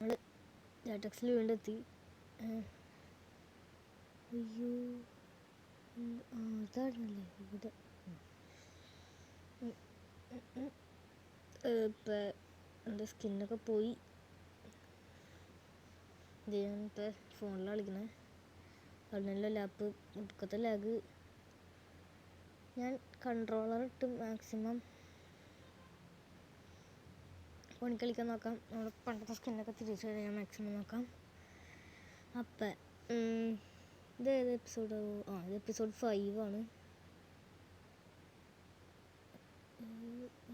നമ്മൾ ലാറ്റക്സിൽ വീണ്ടും എത്തി. അയ്യോ ഇതാണല്ലേ ഇവിടെ. ഇപ്പം എൻ്റെ സ്കിന്നൊക്കെ പോയി. ഞാനിപ്പോൾ ഫോണിലാണ് കളിക്കണേ. അതിനുള്ള ലാപ്പ് ഒടുക്കത്തെ ലാഗ്. ഞാൻ കൺട്രോളർ ഇട്ട് മാക്സിമം ഫോണിൽ കളിക്കാൻ നോക്കാം. നമ്മുടെ പണ്ടത്തെ സ്കിന്നൊക്കെ തിരിച്ചു വരാൻ മാക്സിമം നോക്കാം. അപ്പം ഇത് ഏത് എപ്പിസോഡ്? ഇത് എപ്പിസോഡ് 5 ആണ്.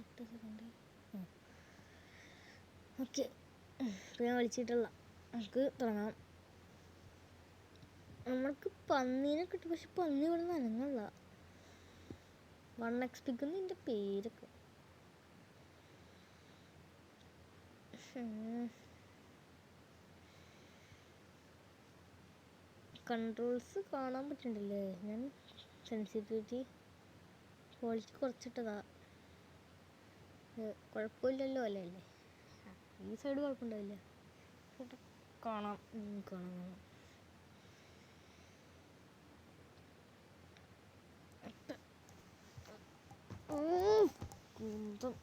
8 സെക്കൻഡ്. ഓക്കെ, ഇപ്പം ഞാൻ വലിച്ചിട്ടുള്ള നമുക്ക് തുടങ്ങാം. നമ്മൾക്ക് പന്നീനെ കിട്ടും, പക്ഷെ പന്നി ഇവിടെ നനങ്ങല്ല. 1 XP ഇതിൻ്റെ പേരൊക്കെ. കൺട്രോൾസ് കാണാൻ പറ്റുന്നുണ്ടല്ലേ? ഞാൻ സെൻസിറ്റിവിറ്റി ക്വാളിറ്റി കുറച്ചിട്ടതാ. കുഴപ്പമില്ലല്ലോ അല്ലേ? ഈ സൈഡ് കുഴപ്പമുണ്ടാവില്ല. കാണാം കാണാം. കുന്തം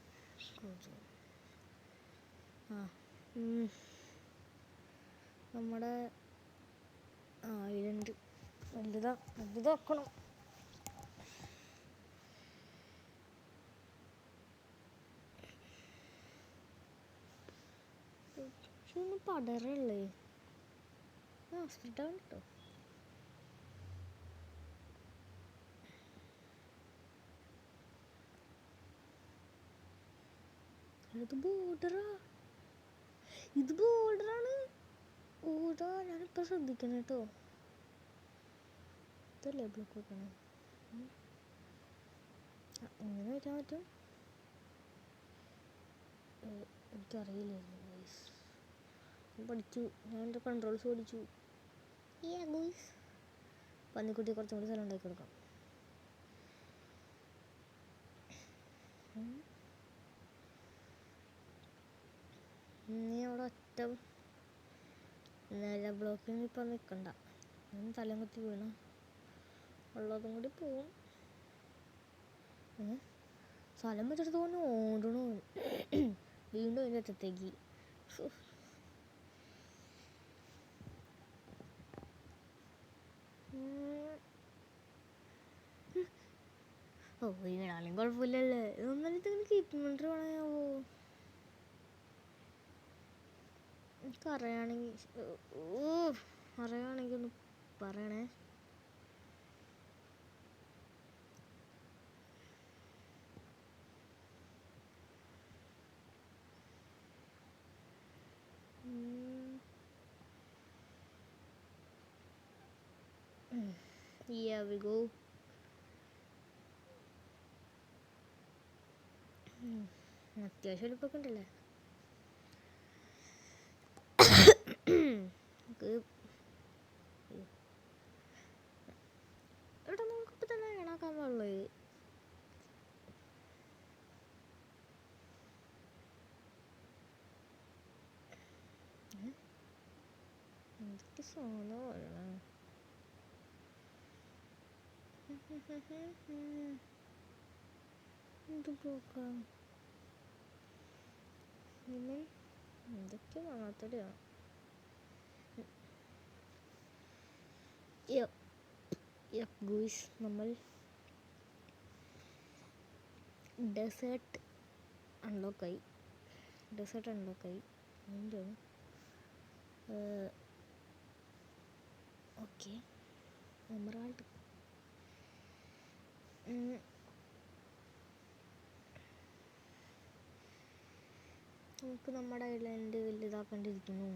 നമ്മുടെ ഐലൻഡ് വലുതാക്കണം. ഒന്ന് പടരല്ലേ? സ്പ്രിറ്റാണ് കേട്ടോ. ഇത് ബോർഡറാണ്. ഓടാ, ഞാനിപ്പോൾ ശ്രദ്ധിക്കണം കേട്ടോ. ഇതല്ലേ ബ്ലോക്ക് വെക്കണേ? എങ്ങനെ വരാൻ പറ്റും? എനിക്കറിയില്ലായിരുന്നു. പഠിച്ചു, ഞാൻ എൻ്റെ കൺട്രോൾസ് പഠിച്ചു. പന്നിക്കുട്ടി കുറച്ചും കൂടി സ്ഥലം ഉണ്ടാക്കി കൊടുക്കാം. നീ അവിടെ ഒറ്റ നില ബ്ലോക്കിന് ഇപ്പം നിൽക്കണ്ട. ഞാൻ തലം കുത്തി വീണ ഉള്ളതും കൂടി പോവും. സ്ഥലം വെച്ചിട്ട് തോന്നുന്നു ഓടണോ വീണ്ടും അതിൻ്റെ അറ്റത്തേക്ക്. വീണാലും കുഴപ്പമില്ലല്ലേ? ഒന്നരത്തിന് കീപ്മെൻറ്റ് വേണമോ? അറിയാണെങ്കിൽ ഒന്ന് പറയണേ. Yeah, we go. അത്യാവശ്യം എളുപ്പമൊക്കെ ഉണ്ടല്ലേ? ഇവിടെ നമുക്കിപ്പോൾ തന്നെ ഇണാക്കാൻ പാടുള്ളത്. എന്തൊക്കെ സാധനം വരണം. എന്ത് ബ്ലോക്കാം? പിന്നെ എന്തൊക്കെ കാണാത്തതാണ്. ഗൂയ്സ്, നമ്മൾ ഡെസേർട്ട് അൺലോക്കായി. എന്താണ്? Okay, emerald. നമുക്ക് നമ്മുടെ ഐലൻഡ് വലുതാക്കേണ്ടിയിരിക്കുന്നു.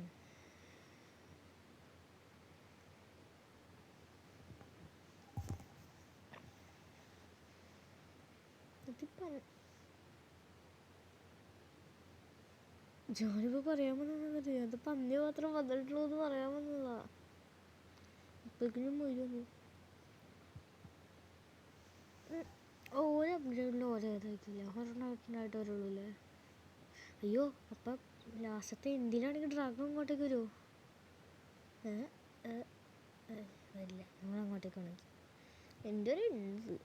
ഞാനിപ്പോൾ പറയാൻ വന്നത് അത് പന്നി മാത്രം വന്നിട്ടുള്ളൂ എന്ന് പറയാൻ വന്നതാ. ഇപ്പോഴേക്കും മൊയ്യൊന്നു ഓരോ അപ്ഗ്രേഡിലും ഓരോ ഇതായിട്ടില്ല. ഒരെണ്ണമായിട്ട് വരുള്ളൂ അല്ലേ? അയ്യോ, അപ്പം ലാസ്റ്റത്തെ എന്തിനാണെങ്കിൽ ഡ്രാഗൺ അങ്ങോട്ടേക്ക് വരുമോ? വരില്ല, നമ്മൾ അങ്ങോട്ടേക്കാണെങ്കിൽ എൻ്റെ ഒരു ഉണ്ട്.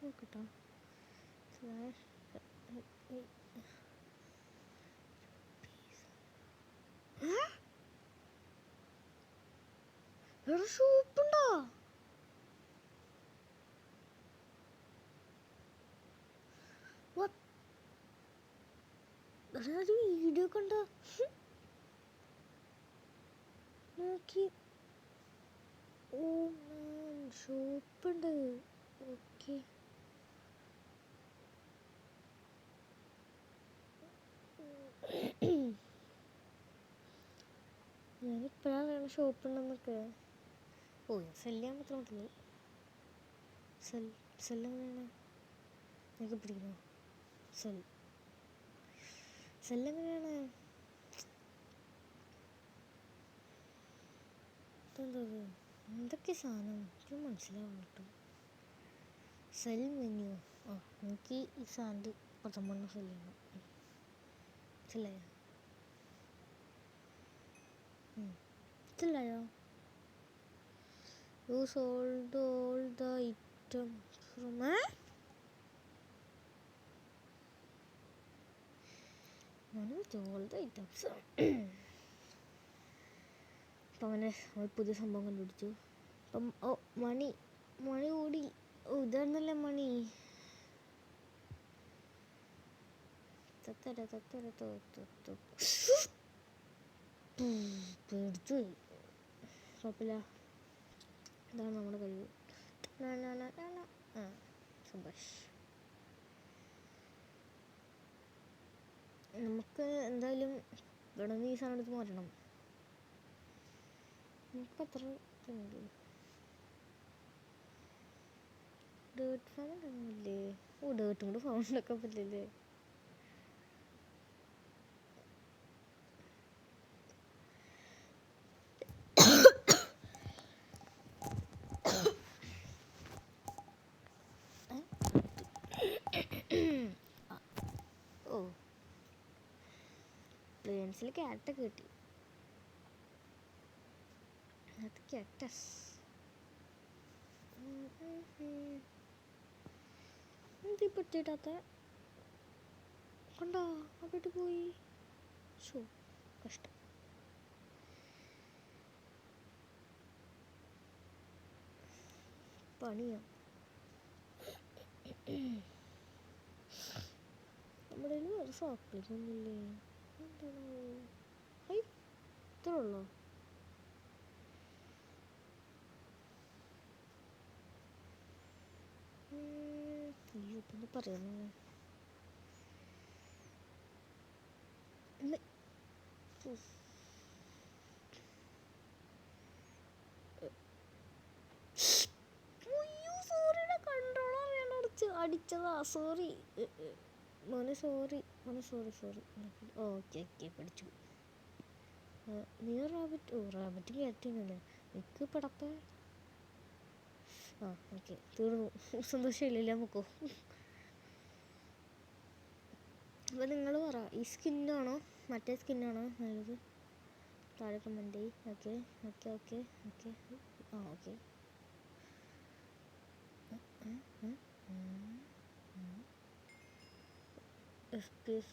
നോക്കട്ടോ ഷൂപ്പുണ്ടോ? വീഡിയോ കണ്ട നോക്കി. ഓ ഷോപ്പുണ്ട്. ഓക്കെ, ഞാനിപ്പോഴാണ് ഷോപ്പുണ്ടെന്നൊക്കെ. ഓ സെല് ചെയ്യാൻ പറ്റുള്ളൂ. സെല്ലെങ്ങനെയാണ് എനിക്ക് പിടിക്കണോ? സെല്ലെങ്ങനെയാണ്? എന്തത് എന്തൊക്കെ സാധനം എനിക്ക് മനസ്സിലാവുള്ളൂ കേട്ടോ. Cell menu. ആ എനിക്ക് ഈ സാധനം 10 സെല് ചെയ്യണം. മനസ്സിലായോ? മനസ്സിലായോ? You sold all the items from all the items. അപ്പം അവനെ പുതിയ സംഭവം കണ്ടുപിടിച്ചു. അപ്പം ഓ മണി കൂടി. ഓ ഇതായിരുന്നല്ലേ മണി. പേടിച്ചു പോയി. കുഴപ്പമില്ല, ഇതാണ് നമ്മുടെ കഴിവ്. സുഭാഷ്, നമുക്ക് എന്തായാലും ഇവിടെ നിന്ന് ഈ സാധനം എടുത്ത് മാറ്റണം. നമുക്ക് എത്ര ഉണ്ട്? Dirt farm ഉണ്ടാകുന്നില്ലേ? ഓ ഡേർട്ടും കൂടെ ഫാം ഉണ്ടാക്കാൻ പറ്റില്ലേ? ഓ പ്ലെയിൻസിൽ ക്യാറ്റൊക്കെ കിട്ടി. അത് ക്യാക്ടസ്. എന്ത് പറ്റിയിട്ടാത്ത കണ്ടോ? അവിടെ പോയി. ഷോ കഷ്ടം. പണിയാ. നമ്മുടെ വേറെ സോപ്പിളിക്കൊന്നുമില്ലേ? എന്താണ് ഹൈ ഇത്ര ഉള്ളോ? അയ്യോ പിന്നെ പറയുന്നു. അടിച്ചതാ. സോറി മോനെ, സോറി. ഓക്കെ പഠിച്ചു. നീ റാബിറ്റ്. ഓ റാബിറ്റ് കയറ്റില്ലേ എനിക്ക് പടപ്പ. ആ ഓക്കെ തീർന്നു. സന്തോഷമില്ലല്ലോ നമുക്കോ? അപ്പോൾ നിങ്ങൾ പറ, ഈ സ്കിന്നാണോ മറ്റേ സ്കിന്നാണോ നല്ലത്? താഴെ കമൻറ്റ് ചെയ്യ്. ഓക്കെ ആ ഓക്കെ. FPS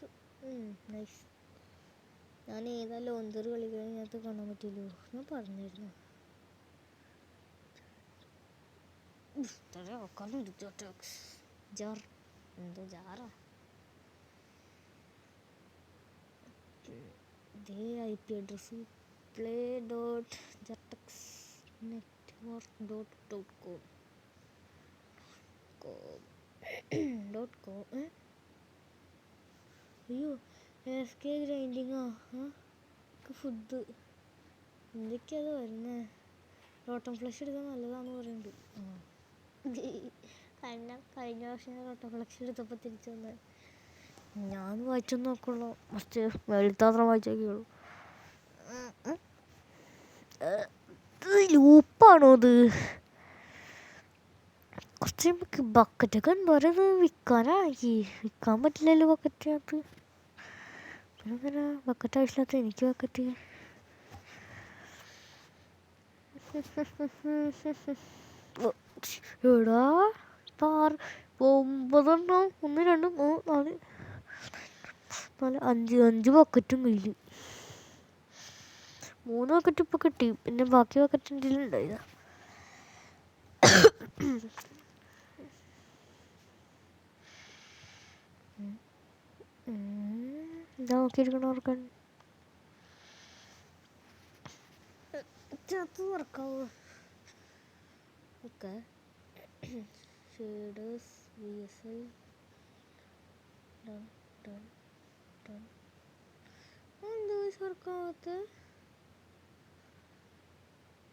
nice. ഞാൻ ഏതാ ലോഞ്ചർ കളിക്കാൻ ഇതിനകത്ത് കാണാൻ പറ്റില്ലോ? ഞാൻ പറഞ്ഞിരുന്നു. എന്തോ ജാറാ. ഇതേ IP അഡ്രസ് play.jartex.network.com. അയ്യോ AFK ഗ്രൈൻഡിങ്ങോ? ഫുഡ് എന്തൊക്കെയാണ് വരുന്നത്? റോട്ടം ഫ്ലഷ് എടുക്കാൻ നല്ലതാണെന്ന് പറയുന്നുണ്ട്. കഴിഞ്ഞ വർഷം ഞാൻ റോട്ടം ഫ്ലഷ് എടുത്തപ്പോൾ തിരിച്ചു വന്നത്. ഞാൻ വായിച്ചൊന്നും നോക്കുള്ളൂ, ഫസ്റ്റ് വെളുത്താത്രം വായിച്ചോക്കിയുള്ളൂ. ലൂപ്പാണോ ഇത്? കുറച്ച് ബക്കറ്റൊക്കെ എന്തോരം വിൽക്കാനായി. വിൽക്കാൻ പറ്റില്ലല്ലോ ബക്കറ്റിനകത്ത്. പിന്നെ ബക്കറ്റ് ആവശ്യമില്ലാത്ത എനിക്ക് ബക്കറ്റ്. എടാ 9 1 2 3 4 5 ബക്കറ്റും കയ്യിൽ. 3 ബക്കറ്റ് ഇപ്പം കിട്ടി. പിന്നെ ബാക്കി ബക്കറ്റ് എന്തെങ്കിലും ഉണ്ടായതാ. എന്താ നോക്കിയിരിക്കണോർക്കാൻ തുറക്കാവോ? Okay. Shaders VSL done done done. എന്താ തുറക്കാത്ത?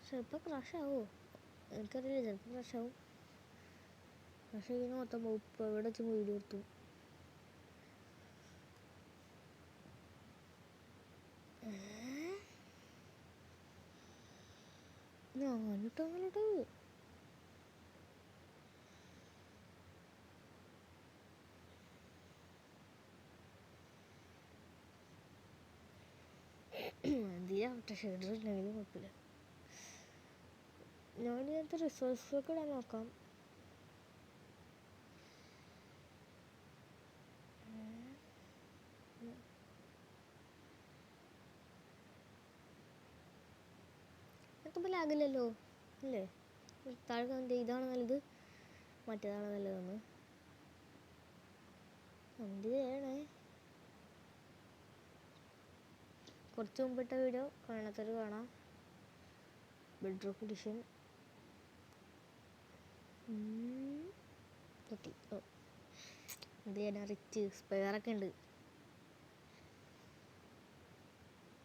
ചിലപ്പോൾ ക്രാഷ് ആവോ? എനിക്കറിയില്ല. ചിലപ്പോൾ ക്രാഷ് ആവും. ക്രാഷ് ചെയ്യുന്ന മൊത്തം പോകും. ഇപ്പോൾ എവിടെ വെച്ച് വീഡിയോ എടുത്തു. ഞാനിട്ടോ അങ്ങനെട്ടോ എന്തിനാവട്ടെ. ഷെയ്ഡർ ഇല്ലെങ്കിലും കുഴപ്പമില്ല. ഞാൻ ഇതിനകത്ത് റിസോഴ്സൊക്കെ ഇടാൻ നോക്കാം. എനിക്കിപ്പോൾ ലാഗില്ലല്ലോ അല്ലേ? താഴെ കണ്ട് ഇതാണ് നല്ലത്, മറ്റേതാണ് നല്ലതെന്ന് എന്ത് ചെയ്യണേ? കുറച്ച് മുമ്പിട്ട വീഡിയോ കാണാത്തവർ കാണാം. ബെഡ്റൂം എഡിഷൻ പറ്റി. ഓ എന്ത് ചെയ്യാനാ, റിച്ച് സ്പെയറൊക്കെ ഉണ്ട്.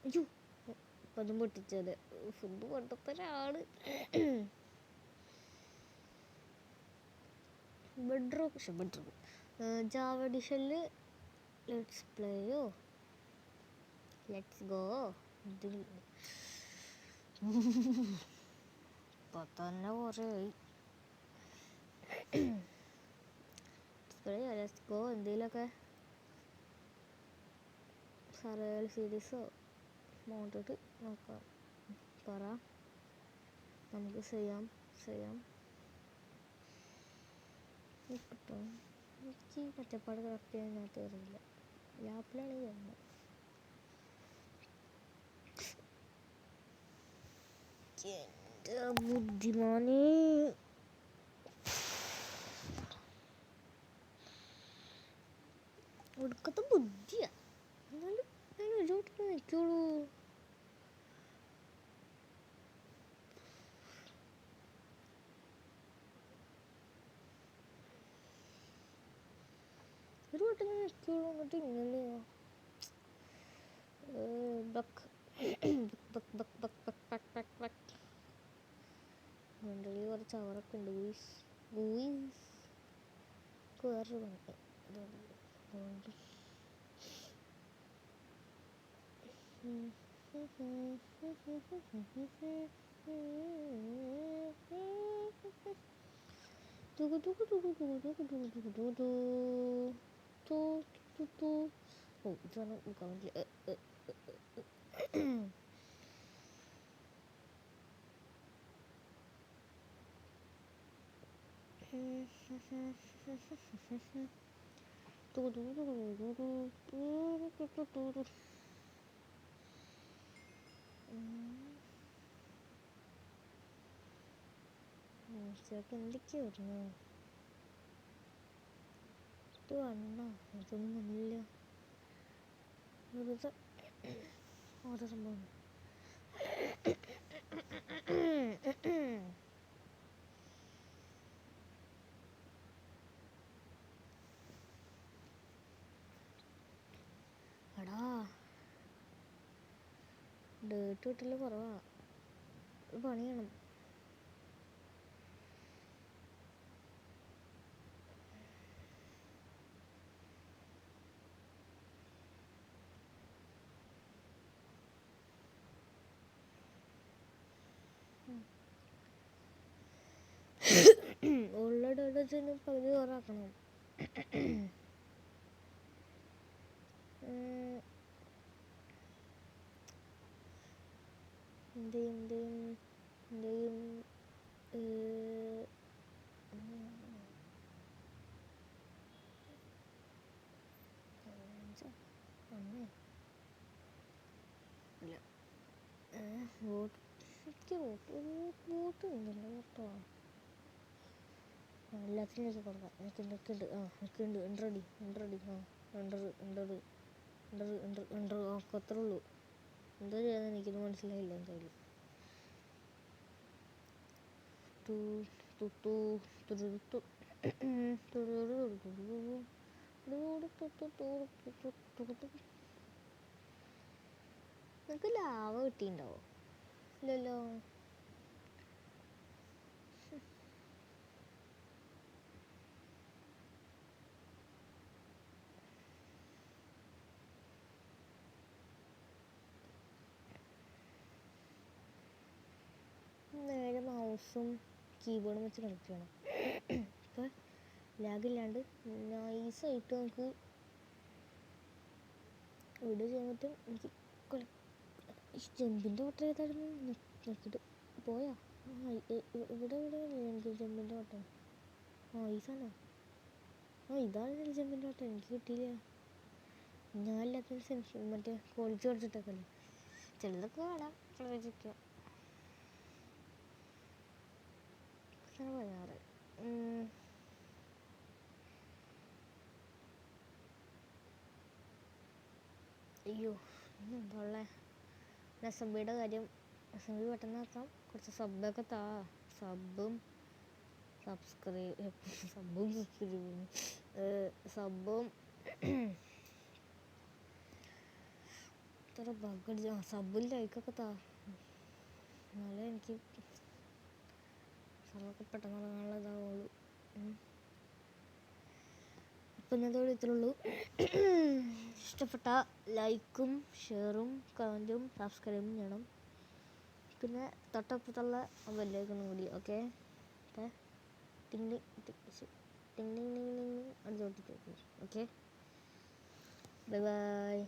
അയ്യോ അപ്പം അതും പൊട്ടിച്ചത്. ഫുഡ് പൊട്ടത്തൊരാള്. ബെഡ്റൂം ജാവ എഡിഷനിൽ ലെറ്റ്സ് പ്ലേയോ ലെറ്റ്സ് ഗോ. ഇപ്പം തന്നെ കുറേ ലെറ്റ്സ് ഗോ. എന്തെങ്കിലുമൊക്കെ സർവൈവൽ സീരീസോ നോക്കിയിട്ട് നോക്കാം. പറ, നമുക്ക് ചെയ്യാം. കിട്ടോ? എനിക്ക് കഷ്ടപ്പാട് കറക്റ്റ് ചെയ്യാനകത്ത് അറിയില്ല. ലാപ്പിലാണ് ചെയ്യുന്നത്. എൻ്റെ ബുദ്ധിമാനേ. ഒടുക്കത്തെ ബുദ്ധിയാ. എന്നാലും ഞാൻ ഒരു വട്ടം നിൽക്കുള്ളൂ. ഒരു വട്ടം നിൽക്കുള്ളൂ. എന്നിട്ട് ഇങ്ങനെയാ മണ്ടലി കുറച്ച് അവറൊക്കെ ഉണ്ട്. വേറൊരു പണി അതുകൊണ്ട് ഓ ഇതാണ് നോക്കാൻ പറ്റില്ല. ചേട്ടൻ എന്തൊക്കെയാ വരുന്നു? ഇത് വണ്ണ ഇതൊന്നും വന്നില്ല. വെറുതെ ഓരോ സംഭവം. എടാ ഡേട്ട് കിട്ടല് കുറവാ. ഒരു പണി ചെയ്യണം. ഉള്ള വെച്ചാൽ പകുതി ചോറാക്കണം. എന്തെയും വോട്ട് ഉണ്ടല്ലോ കേട്ടോ. എല്ലാത്തിലേക്ക് കൊടുക്കാം. എനിക്കുണ്ട് എൻട്രടി ഒക്കെ അത്രേ ഉള്ളൂ. എന്താ ചെയ്യാന്ന് എനിക്കൊന്നും മനസ്സിലായില്ല. എന്തായാലും നിനക്ക് ലാവ കിട്ടിയിട്ടുണ്ടാവോ? ഇല്ലല്ലോ. നേരെ മൗസും കീബോർഡും വെച്ച് കണക്ട് ചെയ്യണം. ഇപ്പോൾ ലാഗില്ലാണ്ട് നൈസായിട്ട് നമുക്ക് വീഡിയോ ചെയ്യാൻ പറ്റും. എനിക്ക് ജമ്പിൻ്റെ ഓട്ടം ഏതായിരുന്നു നോക്കിയിട്ട് പോയാ? ഇവിടെ എനിക്ക് ജമ്പിൻ്റെ ഓട്ടം. ഈ സാധനം ഇതാണ് ജമ്പിൻ്റെ ഓട്ടം. എനിക്ക് കിട്ടിയില്ല. ഞാനില്ലാത്ത സെൻസ് മറ്റേ ക്വാളിറ്റി കുറച്ചിട്ടൊക്കെയല്ലേ. ചിലതൊക്കെ കാണാം, ചിലതൊക്കെ പറയാറ്. അയ്യോ എന്താ ഉള്ളത്? അസംബ്ലിയുടെ കാര്യം. അസംബ്ലി പെട്ടെന്ന് ആക്കാം. കുറച്ച് സബ്ബൊക്കെ സബ്ബും ഇത്ര ബഗ് സബ്ബും ലൈക്കൊക്കെ എന്നാലേ എനിക്ക് സർവൊക്കെ പെട്ടെന്ന് തുടങ്ങാനുള്ള ഇതാവുള്ളൂ. അപ്പം ഇന്നത്തെ ഇത്രേ ഉള്ളൂ. ഇഷ്ടപ്പെട്ട ലൈക്കും ഷെയറും കമൻറ്റും സബ്സ്ക്രൈബും ചെയ്യണം. പിന്നെ തൊട്ടപ്പുറത്തുള്ള ബെല്ലൈക്കണും കൂടി. ഓക്കെ ടിങ് ടിങ് ടിങ് അടിച്ചോട്ടിട്ട്. Okay bye bye.